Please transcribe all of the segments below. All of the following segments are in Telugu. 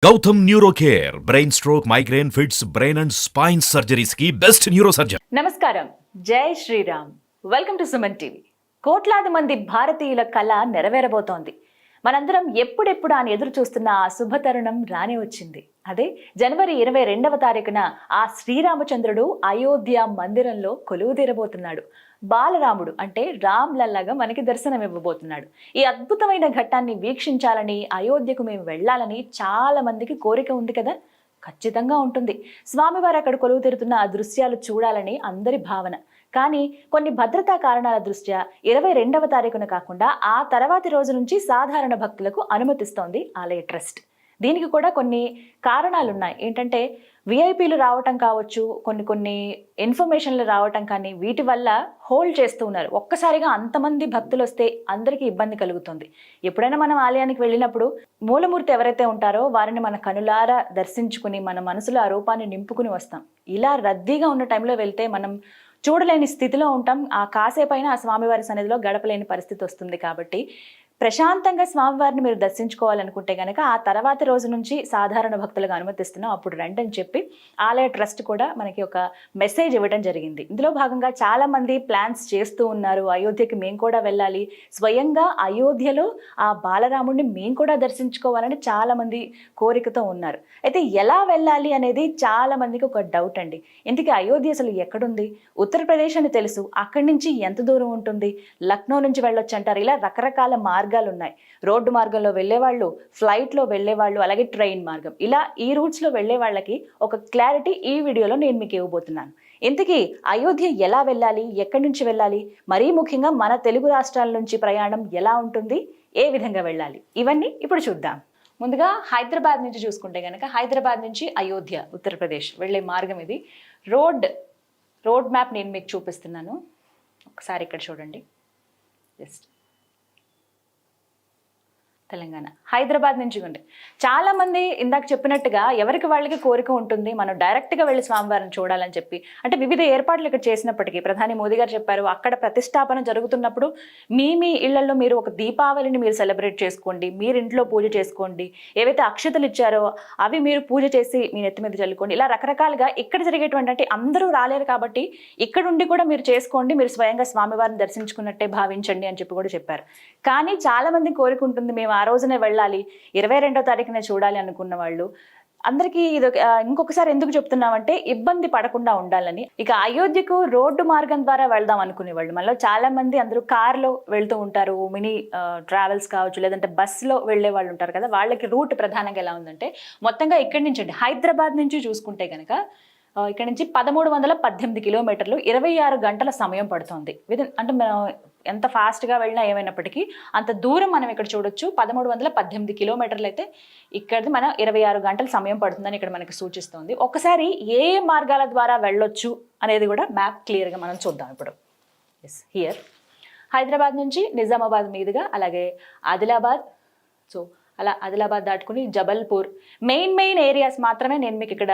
Gautam neuro care brain stroke migraine fits brain and spine surgeries కి బెస్ట్ న్యూరో సర్జన్. నమస్కారం, జై Shriram. Welcome to Suman TV. కోట్లాది మంది భారతీయుల కళ నెరవేరబోతోంది. మనందరం ఎప్పుడెప్పుడు అని ఎదురు చూస్తున్న ఆ శుభతరుణం రానే వచ్చింది. అదే జనవరి 22వ తారీఖున ఆ శ్రీరామచంద్రుడు అయోధ్య మందిరంలో కొలువు తీరబోతున్నాడు. బాలరాముడు అంటే రామ్ లల్లాగా మనకి దర్శనం ఇవ్వబోతున్నాడు. ఈ అద్భుతమైన ఘట్టాన్ని వీక్షించాలని, అయోధ్యకు మేము వెళ్ళాలని చాలా మందికి కోరిక ఉంది కదా. ఖచ్చితంగా ఉంటుంది. స్వామివారు అక్కడ కొలువు తీరుతున్న ఆ దృశ్యాలు చూడాలని అందరి భావన. కానీ కొన్ని భద్రతా కారణాల దృష్ట్యా 22వ తారీఖున కాకుండా ఆ తర్వాతి రోజు నుంచి సాధారణ భక్తులకు అనుమతిస్తోంది ఆలయ ట్రస్ట్. దీనికి కూడా కొన్ని కారణాలు ఉన్నాయి. ఏంటంటే విఐపీలు రావటం కావచ్చు, కొన్ని ఇన్ఫర్మేషన్లు రావటం, కానీ వీటి వల్ల హోల్డ్ చేస్తూ ఉన్నారు. ఒక్కసారిగా అంతమంది భక్తులు వస్తే అందరికీ ఇబ్బంది కలుగుతుంది. ఎప్పుడైనా మనం ఆలయానికి వెళ్ళినప్పుడు మూలమూర్తి ఎవరైతే ఉంటారో వారిని మన కనులారా దర్శించుకుని మన మనసులో ఆ రూపాన్ని నింపుకుని వస్తాం. ఇలా రద్దీగా ఉన్న టైంలో వెళ్తే మనం చూడలేని స్థితిలో ఉంటాం. ఆ కాసేపైన ఆ స్వామివారి సన్నిధిలో గడపలేని పరిస్థితి వస్తుంది. కాబట్టి ప్రశాంతంగా స్వామివారిని మీరు దర్శించుకోవాలనుకుంటే కనుక ఆ తర్వాతి రోజు నుంచి సాధారణ భక్తులకు అనుమతిస్తున్నాం, అప్పుడు రండి అని చెప్పి ఆలయ ట్రస్ట్ కూడా మనకి ఒక మెసేజ్ ఇవ్వడం జరిగింది. ఇందులో భాగంగా చాలా మంది ప్లాన్స్ చేస్తూ ఉన్నారు. అయోధ్యకి మేము కూడా వెళ్ళాలి, స్వయంగా అయోధ్యలో ఆ బాలరాముడిని మేము కూడా దర్శించుకోవాలని చాలా మంది కోరికతో ఉన్నారు. అయితే ఎలా వెళ్ళాలి అనేది చాలా మందికి ఒక డౌట్ అండి. ఇంతకీ అయోధ్య అసలు ఎక్కడుంది? ఉత్తరప్రదేశ్ అని తెలుసు, అక్కడి నుంచి ఎంత దూరం ఉంటుంది? లక్నో నుంచి వెళ్ళొచ్చు అంటారు. ఇలా రకరకాల మార్గాలు ఉన్నాయి. రోడ్డు మార్గంలో వెళ్ళేవాళ్ళు, ఫ్లైట్లో వెళ్ళేవాళ్ళు, అలాగే ట్రైన్ మార్గం, ఇలా ఈ రూట్స్లో వెళ్ళే వాళ్ళకి ఒక క్లారిటీ ఈ వీడియోలో నేను మీకు ఇవ్వబోతున్నాను. ఇంతకీ అయోధ్య ఎలా వెళ్ళాలి, ఎక్కడి నుంచి వెళ్ళాలి, మరీ ముఖ్యంగా మన తెలుగు రాష్ట్రాల నుంచి ప్రయాణం ఎలా ఉంటుంది, ఏ విధంగా వెళ్ళాలి, ఇవన్నీ ఇప్పుడు చూద్దాం. ముందుగా హైదరాబాద్ నుంచి చూసుకుంటే కనుక హైదరాబాద్ నుంచి అయోధ్య ఉత్తరప్రదేశ్ వెళ్ళే మార్గం ఇది. రోడ్ మ్యాప్ నేను మీకు చూపిస్తున్నాను. ఒకసారి ఇక్కడ చూడండి. జస్ట్ తెలంగాణ హైదరాబాద్ నుంచి ఉండే చాలా మంది ఇందాక చెప్పినట్టుగా ఎవరికి వాళ్ళకి కోరిక ఉంటుంది, మనం డైరెక్ట్గా వెళ్ళి స్వామివారిని చూడాలని చెప్పి. అంటే వివిధ ఏర్పాట్లు ఇక్కడ చేసినప్పటికీ ప్రధాని మోదీ గారు చెప్పారు, అక్కడ ప్రతిష్టాపన జరుగుతున్నప్పుడు మీ ఇళ్లలో మీరు ఒక దీపావళిని మీరు సెలబ్రేట్ చేసుకోండి, మీరు ఇంట్లో పూజ చేసుకోండి, ఏవైతే అక్షతలు ఇచ్చారో అవి మీరు పూజ చేసి మీ నెత్తి మీద చల్లుకోండి. ఇలా రకరకాలుగా ఇక్కడ జరిగేటువంటి, అంటే అందరూ రాలేరు కాబట్టి ఇక్కడ ఉండి కూడా మీరు చేసుకోండి, మీరు స్వయంగా స్వామివారిని దర్శించుకున్నట్టే భావించండి అని చెప్పి కూడా చెప్పారు. కానీ చాలా మంది కోరిక ఉంటుంది, మేము ఆ రోజునే వెళ్ళాలి, 22వ తారీఖునే చూడాలి అనుకున్న వాళ్ళు అందరికీ ఇది ఇంకొకసారి ఎందుకు చెప్తున్నామంటే ఇబ్బంది పడకుండా ఉండాలని. ఇక అయోధ్యకు రోడ్డు మార్గం ద్వారా వెళ్దాం అనుకునేవాళ్ళు మనలో చాలా మంది అందరూ కార్లో వెళ్తూ ఉంటారు, మినీ ట్రావెల్స్ కావచ్చు, లేదంటే బస్సులో వెళ్ళే వాళ్ళు ఉంటారు కదా. వాళ్ళకి రూట్ ప్రధానంగా ఎలా ఉందంటే మొత్తంగా ఇక్కడి నుంచి అండి హైదరాబాద్ నుంచి చూసుకుంటే కనుక ఇక్కడ నుంచి 1318 కిలోమీటర్లు, 26 గంటల సమయం పడుతుంది. అంటే మనం ఎంత ఫాస్ట్గా వెళ్ళినా ఏమైనప్పటికీ అంత దూరం మనం ఇక్కడ చూడొచ్చు. 1318 కిలోమీటర్లు అయితే ఇక్కడిది మనం 26 గంటల సమయం పడుతుందని ఇక్కడ మనకి సూచిస్తుంది. ఒకసారి ఏ మార్గాల ద్వారా వెళ్ళొచ్చు అనేది కూడా మ్యాప్ క్లియర్గా మనం చూద్దాం ఇప్పుడు. ఎస్, హియర్ హైదరాబాద్ నుంచి నిజామాబాద్ మీదుగా, అలాగే ఆదిలాబాద్, సో అలా ఆదిలాబాద్ దాటుకుని జబల్పూర్, మెయిన్ ఏరియాస్ మాత్రమే నేను మీకు ఇక్కడ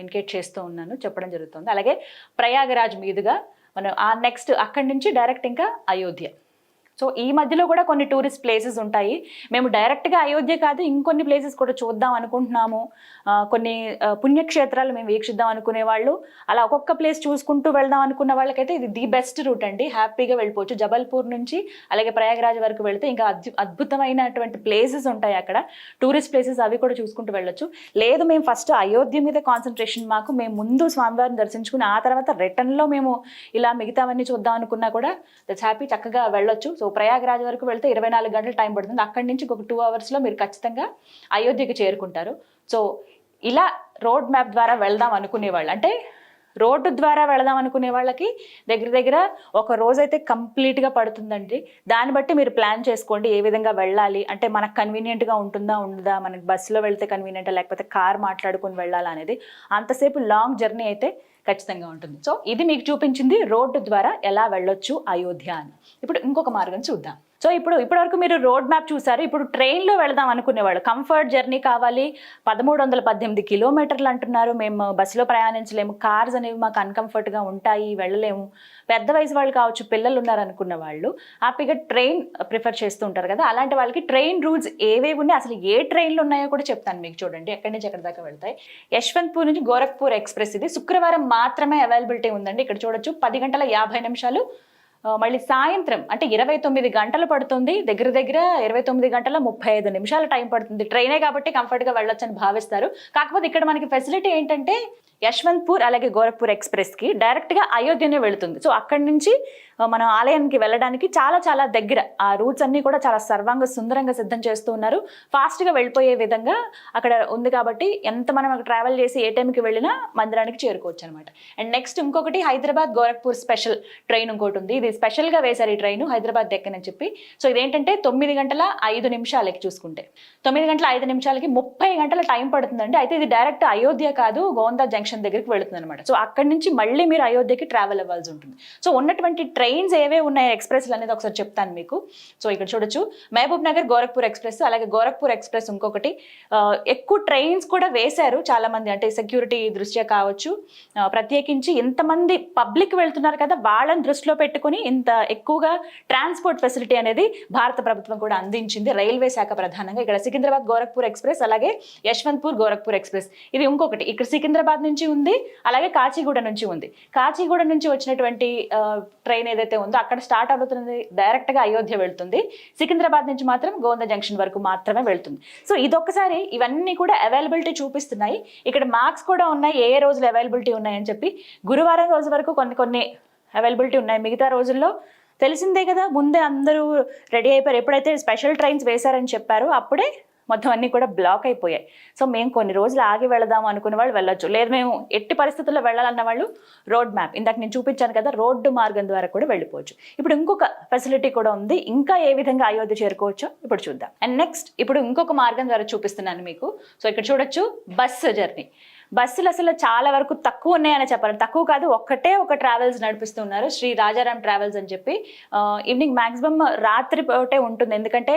ఇండికేట్ చేస్తూ ఉన్నాను, చెప్పడం జరుగుతుంది. అలాగే ప్రయాగరాజ్ మీదుగా మనం ఆ నెక్స్ట్ అక్కడి నుంచి డైరెక్ట్ ఇంకా అయోధ్య. సో ఈ మధ్యలో కూడా కొన్ని టూరిస్ట్ ప్లేసెస్ ఉంటాయి. మేము డైరెక్ట్గా అయోధ్య కాదు ఇంకొన్ని ప్లేసెస్ కూడా చూద్దాం అనుకుంటున్నాము, కొన్ని పుణ్యక్షేత్రాలు మేము వీక్షిద్దాం అనుకునే వాళ్ళు, అలా ఒక్కొక్క ప్లేస్ చూసుకుంటూ వెళ్దాం అనుకున్న వాళ్ళకైతే ఇది ది బెస్ట్ రూట్ అండి. హ్యాపీగా వెళ్ళిపోవచ్చు. జబల్పూర్ నుంచి అలాగే ప్రయాగరాజ్ వరకు వెళ్తే ఇంకా అద్భుతమైనటువంటి ప్లేసెస్ ఉంటాయి అక్కడ, టూరిస్ట్ ప్లేసెస్, అవి కూడా చూసుకుంటూ వెళ్ళొచ్చు. లేదు మేము ఫస్ట్ అయోధ్య మీద కాన్సన్ట్రేషన్ మాకు, మేము ముందు స్వామివారిని దర్శించుకుని ఆ తర్వాత రిటర్న్లో మేము ఇలా మిగతావన్నీ చూద్దాం అనుకున్నా కూడా దట్స్ హ్యాపీ, చక్కగా వెళ్ళొచ్చు. సో ప్రయాగరాజ్ వరకు వెళ్తే 24 గంటల టైం పడుతుంది. అక్కడి నుంచి ఒక 2 అవర్స్లో మీరు ఖచ్చితంగా అయోధ్యకి చేరుకుంటారు. సో ఇలా రోడ్ మ్యాప్ ద్వారా వెళ్దాం అనుకునేవాళ్ళు, అంటే రోడ్డు ద్వారా వెళదాం అనుకునే వాళ్ళకి దగ్గర ఒక రోజైతే కంప్లీట్గా పడుతుందండి. దాన్ని బట్టి మీరు ప్లాన్ చేసుకోండి ఏ విధంగా వెళ్ళాలి, అంటే మనకు కన్వీనియంట్గా ఉంటుందా ఉండదా, మనకి బస్సులో వెళ్తే కన్వీనియంటా లేకపోతే కార్ మాట్లాడుకుని వెళ్ళాలా అనేది. అంతసేపు లాంగ్ జర్నీ అయితే ఖచ్చితంగా ఉంటుంది. సో ఇది మీకు చూపించింది రోడ్డు ద్వారా ఎలా వెళ్ళొచ్చు అయోధ్య అని. ఇప్పుడు ఇంకొక మార్గం చూద్దాం. సో ఇప్పటివరకు మీరు రోడ్ మ్యాప్ చూసారు. ఇప్పుడు ట్రైన్లో వెళదాం అనుకునేవాళ్ళు, కంఫర్ట్ జర్నీ కావాలి, 1318 కిలోమీటర్లు అంటున్నారు, మేము బస్సులో ప్రయాణించలేము, కార్స్ అనేవి మాకు అన్కంఫర్ట్గా ఉంటాయి, వెళ్ళలేము, పెద్ద వయసు వాళ్ళు కావచ్చు, పిల్లలు ఉన్నారు అనుకున్న వాళ్ళు హ్యాపీగా ట్రైన్ ప్రిఫర్ చేస్తూ ఉంటారు కదా. అలాంటి వాళ్ళకి ట్రైన్ రూట్స్ ఏవేవి ఉన్నాయి, అసలు ఏ ట్రైన్లు ఉన్నాయో కూడా చెప్తాను మీకు. చూడండి ఎక్కడి నుంచి ఎక్కడి దాకా వెళ్తాయి. యశ్వంత్పూర్ నుంచి గోరఖ్పూర్ ఎక్స్ప్రెస్, ఇది శుక్రవారం మాత్రమే అవైలబిలిటీ ఉందండి. ఇక్కడ చూడొచ్చు 10 గంటల 50 నిమిషాలు, మళ్ళీ సాయంత్రం అంటే 29 గంటలు పడుతుంది, దగ్గర దగ్గర 29 గంటల 35 నిమిషాల టైం పడుతుంది. ట్రైనే కాబట్టి కంఫర్ట్గా వెళ్ళొచ్చు అని భావిస్తారు. కాకపోతే ఇక్కడ మనకి ఫెసిలిటీ ఏంటంటే యశ్వంత్పూర్ అలాగే గోరఖ్పూర్ ఎక్స్ప్రెస్కి డైరెక్ట్గా అయోధ్యనే వెళుతుంది. సో అక్కడి నుంచి మనం ఆలయానికి వెళ్ళడానికి చాలా చాలా దగ్గర. ఆ రూట్స్ అన్నీ కూడా చాలా సర్వాంగ సుందరంగా సిద్ధం చేస్తూ ఉన్నారు. ఫాస్ట్గా వెళ్ళిపోయే విధంగా అక్కడ ఉంది కాబట్టి ఎంత మనం అక్కడ ట్రావెల్ చేసి ఏ టైంకి వెళ్ళినా మందిరానికి చేరుకోవచ్చు అనమాట. అండ్ నెక్స్ట్ ఇంకొకటి హైదరాబాద్ గోరఖ్పూర్ స్పెషల్ ట్రైన్ ఇంకోటి ఉంది. ఇది స్పెషల్గా వేశారు ఈ ట్రైన్ హైదరాబాద్ దక్కనని చెప్పి. సో ఇదేంటంటే 9 గంటల 5 నిమిషాలకి చూసుకుంటే 9 గంటల 5 నిమిషాలకి 30 గంటల టైం పడుతుందండి. అయితే ఇది డైరెక్ట్ అయోధ్య కాదు, గోందా జంక్షన్ దగ్గరికి వెళుతుంది అనమాట. సో అక్కడి నుంచి మళ్ళీ మీరు అయోధ్యకి ట్రావెల్ అవ్వాల్సి ఉంటుంది. సో ఉన్నటువంటి ట్రైన్స్ ఏవే ఉన్నాయి ఎక్స్ప్రెస్లు అనేది ఒకసారి చెప్తాను మీకు. సో ఇక్కడ చూడొచ్చు మహబూబ్ నగర్ గోరఖ్పూర్ ఎక్స్ప్రెస్, అలాగే గోరఖ్పూర్ ఎక్స్ప్రెస్ ఇంకొకటి. ఎక్కువ ట్రైన్స్ కూడా వేశారు చాలా మంది, అంటే సెక్యూరిటీ దృష్ట్యా కావచ్చు, ప్రత్యేకించి ఇంతమంది పబ్లిక్ వెళ్తున్నారు కదా వాళ్ళని దృష్టిలో పెట్టుకుని ఇంత ఎక్కువగా ట్రాన్స్పోర్ట్ ఫెసిలిటీ అనేది భారత ప్రభుత్వం కూడా అందించింది, రైల్వే శాఖ ప్రధానంగా. ఇక్కడ సికింద్రాబాద్ గోరఖ్పూర్ ఎక్స్ప్రెస్, అలాగే యశ్వంత్పూర్ గోరఖ్పూర్ ఎక్స్ప్రెస్. ఇది ఇంకొకటి ఇక్కడ సికింద్రాబాద్ నుంచి ఉంది, అలాగే కాచిగూడ నుంచి ఉంది. కాచిగూడ నుంచి వచ్చినటువంటి ట్రైన్ ఏదైతే ఉందో అక్కడ స్టార్ట్ అవుతుంది, డైరెక్ట్గా అయోధ్య వెళ్తుంది. సికింద్రాబాద్ నుంచి మాత్రం గోందా జంక్షన్ వరకు మాత్రమే వెళ్తుంది. సో ఇదొక్కసారి ఇవన్నీ కూడా అవైలబిలిటీ చూపిస్తున్నాయి. ఇక్కడ మార్క్స్ కూడా ఉన్నాయి ఏ రోజులు అవైలబిలిటీ ఉన్నాయని చెప్పి. గురువారం రోజు వరకు కొన్ని అవైలబిలిటీ ఉన్నాయి, మిగతా రోజుల్లో తెలిసిందే కదా ముందే అందరూ రెడీ అయిపోయారు. ఎప్పుడైతే స్పెషల్ ట్రైన్స్ వేశారని చెప్పారో అప్పుడే మొత్తం అన్నీ కూడా బ్లాక్ అయిపోయాయి. సో మేము కొన్ని రోజులు ఆగి వెళదాం అనుకునే వాళ్ళు వెళ్ళొచ్చు, లేదు మేము ఎట్టి పరిస్థితుల్లో వెళ్ళాలన్న వాళ్ళు రోడ్ మ్యాప్ ఇందాక నేను చూపించాను కదా రోడ్డు మార్గం ద్వారా కూడా వెళ్ళిపోవచ్చు. ఇప్పుడు ఇంకొక ఫెసిలిటీ కూడా ఉంది, ఇంకా ఏ విధంగా అయోధ్య చేరుకోవచ్చో ఇప్పుడు చూద్దాం. అండ్ నెక్స్ట్ ఇప్పుడు ఇంకొక మార్గం ద్వారా చూపిస్తున్నాను మీకు. సో ఇక్కడ చూడొచ్చు బస్సు జర్నీ. బస్సులు అసలు చాలా వరకు తక్కువ ఉన్నాయని చెప్పాలి, తక్కువ కాదు, ఒక ట్రావెల్స్ నడిపిస్తున్నారు, శ్రీ రాజారాం ట్రావెల్స్ అని చెప్పి. ఈవినింగ్ మ్యాక్సిమం రాత్రి పూటే ఉంటుంది, ఎందుకంటే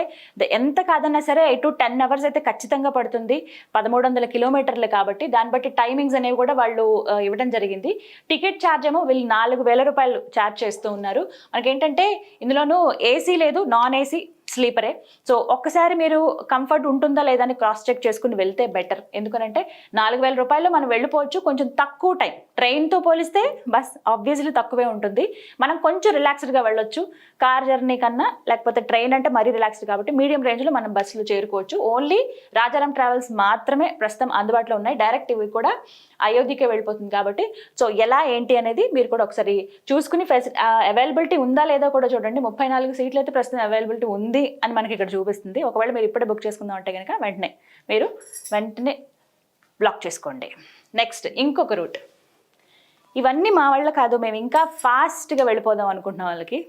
ఎంత కాదన్నా సరే 8 to 10 అవర్స్ అయితే ఖచ్చితంగా పడుతుంది, 1300 కిలోమీటర్లు కాబట్టి. దాన్ని బట్టి టైమింగ్స్ అనేవి కూడా వాళ్ళు ఇవ్వడం జరిగింది. టికెట్ ఛార్జ్ ఏమో వీళ్ళు 4000 రూపాయలు ఛార్జ్ చేస్తూ ఉన్నారు. మనకేంటంటే ఇందులోనూ ఏసీ లేదు, నాన్ ఏసీ స్లీపరే. సో ఒక్కసారి మీరు కంఫర్ట్ ఉంటుందా లేదా అని క్రాస్ చెక్ చేసుకుని వెళ్తే బెటర్. ఎందుకంటే 4000 రూపాయలు మనం వెళ్ళిపోవచ్చు, కొంచెం తక్కువ టైం. ట్రైన్తో పోలిస్తే బస్ ఆబ్వియస్లీ తక్కువే ఉంటుంది, మనం కొంచెం రిలాక్స్డ్గా వెళ్ళొచ్చు కార్ జర్నీ కన్నా. లేకపోతే ట్రైన్ అంటే మరీ రిలాక్స్డ్ కాబట్టి మీడియం రేంజ్లో మనం బస్సులో చేరుకోవచ్చు. ఓన్లీ రాజారాం ట్రావెల్స్ మాత్రమే ప్రస్తుతం అందుబాటులో ఉన్నాయి, డైరెక్ట్ ఇవి కూడా అయోధ్యకే వెళ్ళిపోతుంది కాబట్టి. సో ఎలా ఏంటి అనేది మీరు కూడా ఒకసారి చూసుకుని అవైలబిలిటీ ఉందా లేదా కూడా చూడండి. 34 సీట్లు అయితే ప్రస్తుతం అవైలబిలిటీ ఉంది అని మనకి ఇక్కడ చూపిస్తుంది. ఒకవేళ మీరు ఇప్పుడే బుక్ చేసుకుందాం అంటే కనుక వెంటనే బ్లాక్ చేసుకోండి. నెక్స్ట్ ఇంకొక రూట్. ఇవన్నీ మా వల్ల కాదు, మేము ఇంకా ఫాస్ట్గా వెళ్ళిపోదాం అనుకుంటున్న వాళ్ళకి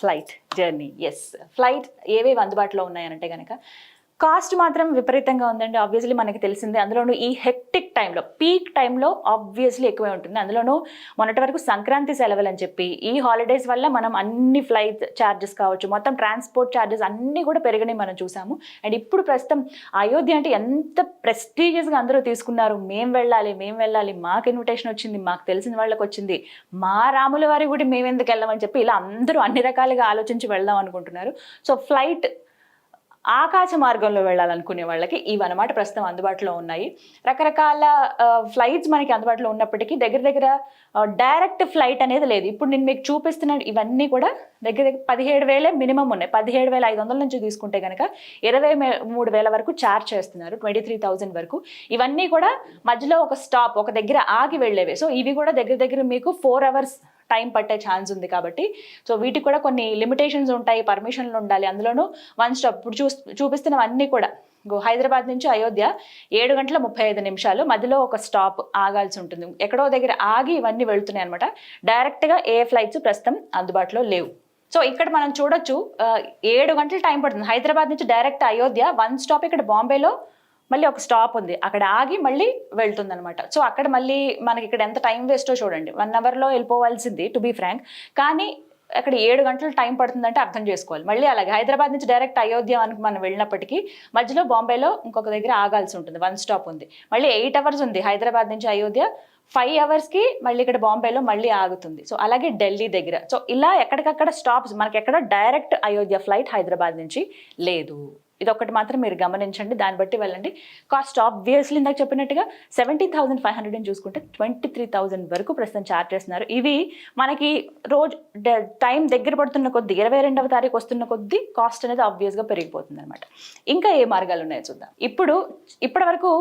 ఫ్లైట్ జర్నీ. ఎస్, ఫ్లైట్ ఏవేవి అందుబాటులో ఉన్నాయనంటే కనుక కాస్ట్ మాత్రం విపరీతంగా ఉందండి. ఆబ్వియస్లీ మనకి తెలిసిందే, అందులోనూ ఈ హెక్టిక్ టైంలో, పీక్ టైంలో ఆబ్వియస్లీ ఎక్కువే ఉంటుంది. అందులోనూ మొన్నటి వరకు సంక్రాంతి సెలవులు అని చెప్పి ఈ హాలిడేస్ వల్ల మనం అన్ని ఫ్లైట్ ఛార్జెస్ కావచ్చు, మొత్తం ట్రాన్స్పోర్ట్ ఛార్జెస్ అన్నీ కూడా పెరిగినాయి మనం చూసాము. అండ్ ఇప్పుడు ప్రస్తుతం అయోధ్య అంటే ఎంత ప్రెస్టీజియస్గా అందరూ తీసుకున్నారు, మేము వెళ్ళాలి, మాకు ఇన్విటేషన్ వచ్చింది, మాకు తెలిసిన వాళ్ళకి వచ్చింది, మా రాముల వారి గుడి మేమెందుకు వెళ్ళామని చెప్పి ఇలా అందరూ అన్ని రకాలుగా ఆలోచించి వెళ్దాం అనుకుంటున్నారు. సో ఫ్లైట్ ఆకాశ మార్గంలో వెళ్ళాలనుకునే వాళ్ళకి ఇవన్నమాట ప్రస్తుతం అందుబాటులో ఉన్నాయి. రకరకాల ఫ్లైట్స్ మనకి అందుబాటులో ఉన్నప్పటికీ దగ్గర డైరెక్ట్ ఫ్లైట్ అనేది లేదు. ఇప్పుడు నేను మీకు చూపిస్తున్న ఇవన్నీ కూడా దగ్గర 17,000 మినిమం ఉన్నాయి. 17,500 నుంచి తీసుకుంటే కనుక 23,000 వరకు ఛార్జ్ చేస్తున్నారు, 23,000 వరకు. ఇవన్నీ కూడా మధ్యలో ఒక స్టాప్, ఒక దగ్గర ఆగి వెళ్ళేవే. సో ఇవి కూడా దగ్గర మీకు 4 hours టైం పట్టే ఛాన్స్ ఉంది కాబట్టి. సో వీటికి కూడా కొన్ని లిమిటేషన్స్ ఉంటాయి, పర్మిషన్లు ఉండాలి. అందులోనూ 1 స్టాప్ ఇప్పుడు చూపిస్తున్నవన్నీ కూడా హైదరాబాద్ నుంచి అయోధ్య 7 గంటల 35 నిమిషాలు, మధ్యలో ఒక స్టాప్ ఆగాల్సి ఉంటుంది, ఎక్కడో దగ్గర ఆగి ఇవన్నీ వెళ్తున్నాయి అనమాట. డైరెక్ట్గా ఏ ఫ్లైట్స్ ప్రస్తుతం అందుబాటులో లేవు. సో ఇక్కడ మనం చూడొచ్చు 7 గంటలు టైం పడుతుంది హైదరాబాద్ నుంచి డైరెక్ట్ అయోధ్య. 1 స్టాప్ ఇక్కడ బాంబేలో మళ్ళీ ఒక స్టాప్ ఉంది, అక్కడ ఆగి మళ్ళీ వెళ్తుంది అనమాట. సో అక్కడ మళ్ళీ మనకి ఇక్కడ ఎంత టైం వేస్టో చూడండి. 1 అవర్లో వెళ్ళిపోవాల్సింది టు బీ ఫ్రాంక్, కానీ అక్కడ 7 గంటలు టైం పడుతుందంటే అర్థం చేసుకోవాలి. మళ్ళీ అలాగే హైదరాబాద్ నుంచి డైరెక్ట్ అయోధ్య అని మనం వెళ్ళినప్పటికీ మధ్యలో బాంబేలో ఇంకొక దగ్గర ఆగాల్సి ఉంటుంది, 1 స్టాప్ ఉంది. మళ్ళీ 8 అవర్స్ ఉంది హైదరాబాద్ నుంచి అయోధ్య, 5 అవర్స్కి మళ్ళీ ఇక్కడ బాంబేలో మళ్ళీ ఆగుతుంది. సో అలాగే ఢిల్లీ దగ్గర. సో ఇలా ఎక్కడికక్కడ స్టాప్స్, మనకి ఎక్కడ డైరెక్ట్ అయోధ్య ఫ్లైట్ హైదరాబాద్ నుంచి లేదు. ఇది ఒకటి మాత్రం మీరు గమనించండి, దాన్ని బట్టి వెళ్ళండి. కాస్ట్ ఆబ్వియస్లీ ఇందాక చెప్పినట్టుగా 17,500 చూసుకుంటే 23,000 వరకు ప్రస్తుతం ఛార్జ్ చేస్తున్నారు. ఇవి మనకి రోజు టైం దగ్గర పడుతున్న కొద్దీ 22వ తారీఖు వస్తున్న కొద్దీ కాస్ట్ అనేది ఆబ్వియస్గా పెరిగిపోతుంది అనమాట. ఇంకా ఏ మార్గాలు ఉన్నాయో చూద్దాం. ఇప్పటి వరకు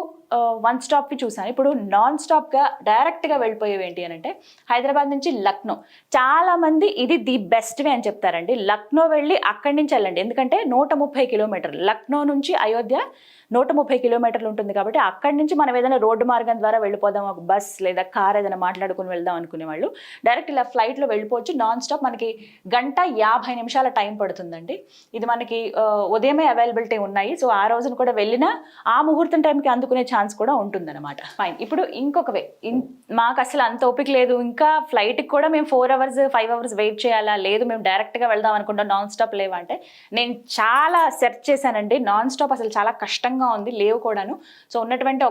1 స్టాప్కి చూసాను. ఇప్పుడు నాన్ స్టాప్గా డైరెక్ట్గా వెళ్ళిపోయేవి ఏంటి అని అంటే హైదరాబాద్ నుంచి లక్నో. చాలామంది ఇది ది బెస్ట్ వే అని చెప్తారండి. లక్నో వెళ్ళి అక్కడి నుంచి వెళ్ళండి, ఎందుకంటే 130 కిలోమీటర్లు లక్నో నుంచి అయోధ్య 130 కిలోమీటర్లు ఉంటుంది కాబట్టి అక్కడి నుంచి మనం ఏదైనా రోడ్డు మార్గం ద్వారా వెళ్ళిపోదాం, ఒక బస్ లేదా కార్ ఏదైనా మాట్లాడుకుని వెళ్దాం అనుకునే వాళ్ళు డైరెక్ట్ ఇలా ఫ్లైట్లో వెళ్ళిపోవచ్చు. నాన్ స్టాప్ మనకి 1:50 టైం పడుతుందండి. ఇది మనకి ఉదయమే అవైలబిలిటీ ఉన్నాయి. సో ఆ రోజున కూడా వెళ్ళినా ఆ ముహూర్తం టైంకి అందుకునే ఛాన్స్ కూడా ఉంటుందన్నమాట. ఫైన్. ఇప్పుడు ఇంకొక వే, మాకు అసలు అంత ఓపిక లేదు, ఇంకా ఫ్లైట్కి కూడా మేము 4 అవర్స్ 5 అవర్స్ వెయిట్ చేయాలా, లేదు మేము డైరెక్ట్గా వెళ్దాం అనుకుంటాం, నాన్ స్టాప్ లేవా అంటే నేను చాలా సెర్చ్ చేశానండి. నాన్ స్టాప్ అసలు చాలా కష్టంగా ఉంది, లేవు కూడాను. సో ఉన్నటువంటి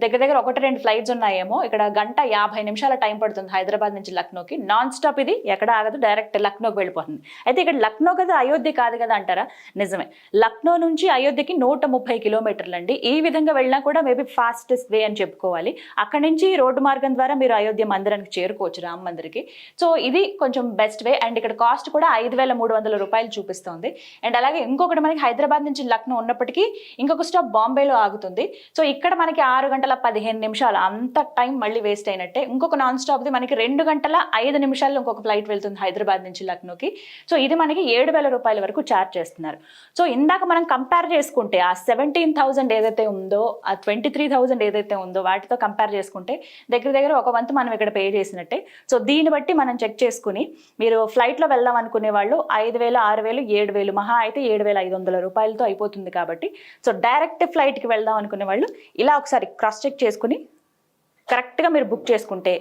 దగ్గర 1-2 ఫ్లైట్స్ ఉన్నాయేమో. ఇక్కడ 1:50 టైం పడుతుంది హైదరాబాద్ నుంచి లక్నోకి. నాన్ స్టాప్ ఇది, ఎక్కడ ఆగదు, డైరెక్ట్ లక్నోకి వెళ్ళిపోతుంది. అయితే ఇక్కడ లక్నో కదా అయోధ్య కాదు కదా అంటారా, నిజమే. లక్నో నుంచి అయోధ్యకి 130 కిలోమీటర్లు అండి. ఈ విధంగా వెళ్ళినా కూడా మేబీ ఫాస్టెస్ట్ వే అని చెప్పుకోవాలి. అక్కడ నుంచి రోడ్డు మార్గం ద్వారా మీరు అయోధ్య మందిరానికి చేరుకోవచ్చు, రామ్ మందిర్కి. సో ఇది కొంచెం బెస్ట్ వే. అండ్ ఇక్కడ కాస్ట్ కూడా 5,300 రూపాయలు చూపిస్తుంది. అండ్ అలాగే ఇంకొకటి మనకి హైదరాబాద్ నుంచి లక్నో ఉన్నప్పటికీ ఇంకొక స్టాప్ బాంబేలో ఆగుతుంది. సో ఇక్కడ మనకి 6:15 అంత టైం మళ్ళీ వేస్ట్ అయినట్టే. ఇంకొక నాన్ స్టాప్ది మనకి 2:05 ఇంకొక ఫ్లైట్ వెళ్తుంది హైదరాబాద్ నుంచి లక్నోకి. సో ఇది మనకి 7,000 రూపాయల వరకు ఛార్జ్ చేస్తున్నారు. సో ఇందాక మనం కంపేర్ చేసుకుంటే ఆ 17,000 ఏదైతే ఉందో, ఆ 23,000 ఏదైతే ఉందో వాటితో కంపేర్ చేసుకుంటే దగ్గర ఒక వంతు మనం ఇక్కడ పే చేసినట్టే. సో దీన్ని బట్టి మనం చెక్ చేసుకుని మీరు ఫ్లైట్లో వెళ్దాం అనుకునే వాళ్ళు 5,000, 6,000, 7,000 మహా అయితే 7,500 రూపాయలతో అయిపోతుంది. కాబట్టి సో డైరెక్ట్ ఫ్లైట్కి వెళ్దాం అనుకునే వాళ్ళు ఇలా ఒకసారి క్రాస్ చెక్ చేసుకుని కరెక్ట్గా మీరు బుక్ చేసుకుంటే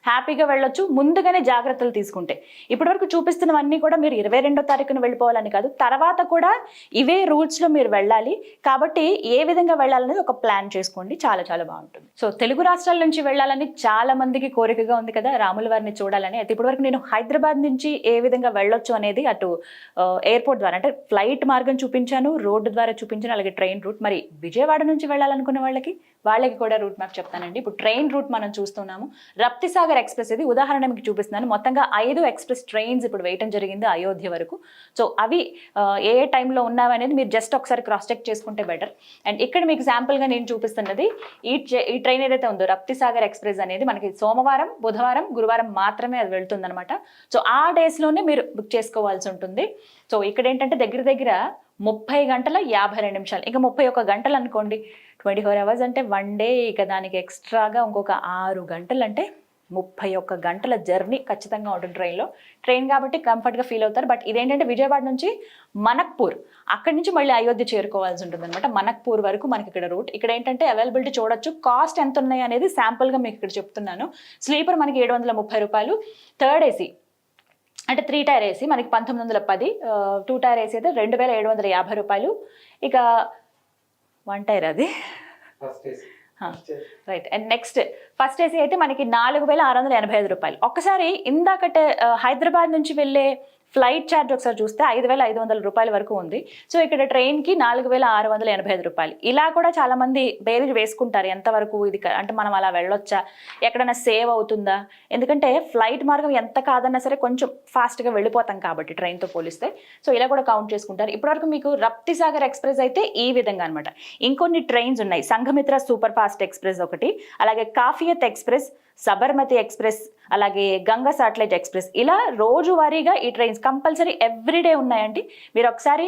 హ్యాపీగా వెళ్ళొచ్చు. ముందుగానే జాగ్రత్తలు తీసుకుంటే ఇప్పటివరకు చూపిస్తున్నవన్నీ కూడా మీరు 22వ తారీఖున వెళ్ళిపోవాలని కాదు, తర్వాత కూడా ఇవే రూల్స్లో మీరు వెళ్ళాలి. కాబట్టి ఏ విధంగా వెళ్ళాలనేది ఒక ప్లాన్ చేసుకోండి, చాలా చాలా బాగుంటుంది. సో తెలుగు రాష్ట్రాల నుంచి వెళ్ళాలని చాలా మందికి కోరికగా ఉంది కదా, రాముల వారిని చూడాలని. అయితే ఇప్పటివరకు నేను హైదరాబాద్ నుంచి ఏ విధంగా వెళ్ళొచ్చు అనేది అటు ఎయిర్పోర్ట్ ద్వారా అంటే ఫ్లైట్ మార్గం చూపించాను, రోడ్డు ద్వారా చూపించాను, అలాగే ట్రైన్ రూట్. మరి విజయవాడ నుంచి వెళ్ళాలనుకున్న వాళ్ళకి కూడా రూట్ మ్యాప్ చెప్తానండి. ఇప్పుడు ట్రైన్ రూట్ మనం చూస్తున్నాము. రప్తిసాగర్ ఎక్స్ప్రెస్ ఇది ఉదాహరణ మీకు చూపిస్తున్నాను. మొత్తంగా 5 ఎక్స్ప్రెస్ ట్రైన్స్ ఇప్పుడు వేయటం జరిగింది అయోధ్య వరకు. సో అవి ఏ టైంలో ఉన్నావు అనేది మీరు జస్ట్ ఒకసారి క్రాస్ చెక్ చేసుకుంటే బెటర్. అండ్ ఇక్కడ మీకు శాంపుల్గా నేను చూపిస్తున్నది ఈ ట్రైన్ ఏదైతే ఉందో రప్తిసాగర్ ఎక్స్ప్రెస్ అనేది మనకి సోమవారం, బుధవారం, గురువారం మాత్రమే అది వెళ్తుందన్నమాట. సో ఆ డేస్లోనే మీరు బుక్ చేసుకోవాల్సి ఉంటుంది. సో ఇక్కడ ఏంటంటే దగ్గర 30:52. ఇంకా 31 గంటలు అనుకోండి, 24 అవర్స్ అంటే 1 డే. ఇక దానికి ఎక్స్ట్రాగా ఇంకొక 6 గంటలు అంటే 31 గంటల జర్నీ ఖచ్చితంగా ఉంటుంది ట్రైన్లో. ట్రైన్ కాబట్టి కంఫర్ట్గా ఫీల్ అవుతారు. బట్ ఇదేంటంటే విజయవాడ నుంచి మనక్పూర్, అక్కడి నుంచి మళ్ళీ అయోధ్య చేరుకోవాల్సి ఉంటుంది అనమాట. మనక్పూర్ వరకు మనకి ఇక్కడ రూట్. ఇక్కడ ఏంటంటే అవైలబిలిటీ చూడొచ్చు, కాస్ట్ ఎంత ఉన్నాయి అనేది శాంపుల్గా మీకు ఇక్కడ చెప్తున్నాను. స్లీపర్ మనకి 730 రూపాయలు, థర్డ్ ఏసీ అంటే 3 టైర్ ఏసీ మనకి 1910, 2 టైర్ ఏసీ అయితే 2,750 రూపాయలు. ఇక 1 టైర్ అది right. And next first AC అయితే మనకి 4,685 రూపాయలు. ఒక్కసారి ఇందాకటే హైదరాబాద్ నుంచి వెళ్ళే ఫ్లైట్ ఛార్జ్ ఒకసారి చూస్తే 5,500 రూపాయల వరకు ఉంది. సో ఇక్కడ ట్రైన్కి 4,685 రూపాయలు. ఇలా కూడా చాలామంది బేరీజ్ వేసుకుంటారు, ఎంతవరకు ఇది అంటే మనం అలా వెళ్ళొచ్చా, ఎక్కడైనా సేవ్ అవుతుందా. ఎందుకంటే ఫ్లైట్ మార్గం ఎంత కాదన్నా సరే కొంచెం ఫాస్ట్గా వెళ్ళిపోతాం కాబట్టి ట్రైన్తో పోలిస్తే. సో ఇలా కూడా కౌంట్ చేసుకుంటారు. ఇప్పటివరకు మీకు రప్తిసాగర్ ఎక్స్ప్రెస్ అయితే ఈ విధంగా అనమాట. ఇంకొన్ని ట్రైన్స్ ఉన్నాయి, సంఘమిత్ర సూపర్ ఫాస్ట్ ఎక్స్ప్రెస్ ఒకటి, అలాగే కాఫియత్ ఎక్స్ప్రెస్, సబర్మతి ఎక్స్ప్రెస్, అలాగే గంగా సాటిలైట్ ఎక్స్ప్రెస్. ఇలా రోజువారీగా ఈ ట్రైన్స్ కంపల్సరీ ఎవ్రీడే ఉన్నాయండి. మీరు ఒకసారి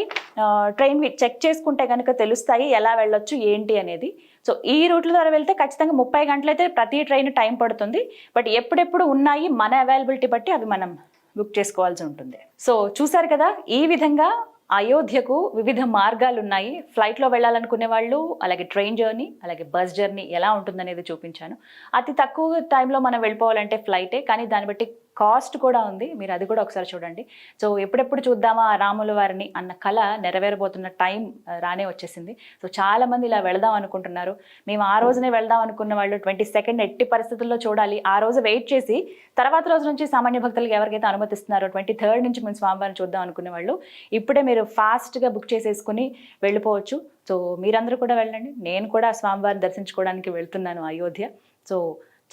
ట్రైన్ చెక్ చేసుకుంటే కనుక తెలుస్తాయి ఎలా వెళ్ళొచ్చు ఏంటి అనేది. సో ఈ రూట్ల ద్వారా వెళ్తే ఖచ్చితంగా 30 గంటలు అయితే ప్రతి ట్రైన్ టైం పడుతుంది. బట్ ఎప్పుడెప్పుడు ఉన్నాయి మన అవైలబిలిటీ బట్టి అవి మనం బుక్ చేసుకోవాల్సి ఉంటుంది. సో చూసారు కదా, ఈ విధంగా అయోధ్యకు వివిధ మార్గాలు ఉన్నాయి. ఫ్లైట్లో వెళ్ళాలనుకునే వాళ్ళు, అలాగే ట్రైన్ జర్నీ, అలాగే బస్ జర్నీ ఎలా ఉంటుందనేది చూపించాను. అతి తక్కువ టైంలో మనం వెళ్ళిపోవాలంటే ఫ్లైటే, కానీ దాన్ని బట్టి కాస్ట్ కూడా ఉంది, మీరు అది కూడా ఒకసారి చూడండి. సో ఎప్పుడెప్పుడు చూద్దామా ఆ రాముల వారిని అన్న కళ నెరవేరబోతున్న టైం రానే వచ్చేసింది. సో చాలామంది ఇలా వెళదాం అనుకుంటున్నారు. మేము ఆ రోజునే వెళ్దాం అనుకున్న వాళ్ళు 22nd ఎట్టి పరిస్థితుల్లో చూడాలి, ఆ రోజు వెయిట్ చేసి తర్వాత రోజు నుంచి సామాన్య భక్తులకు ఎవరికైతే అనుమతిస్తున్నారో 23rd నుంచి మేము స్వామివారిని చూద్దాం అనుకునే వాళ్ళు ఇప్పుడే మీరు ఫాస్ట్గా బుక్ చేసేసుకుని వెళ్ళిపోవచ్చు. సో మీరందరూ కూడా వెళ్ళండి, నేను కూడా స్వామివారిని దర్శించుకోవడానికి వెళ్తున్నాను అయోధ్య. సో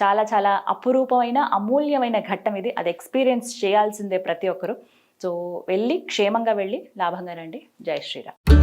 చాలా చాలా అపురూపమైన అమూల్యమైన ఘట్టం ఇది, అది ఎక్స్పీరియన్స్ చేయాల్సిందే ప్రతి ఒక్కరు. సో వెళ్ళి క్షేమంగా వెళ్ళి లాభంగా రండి. జై శ్రీరామ్.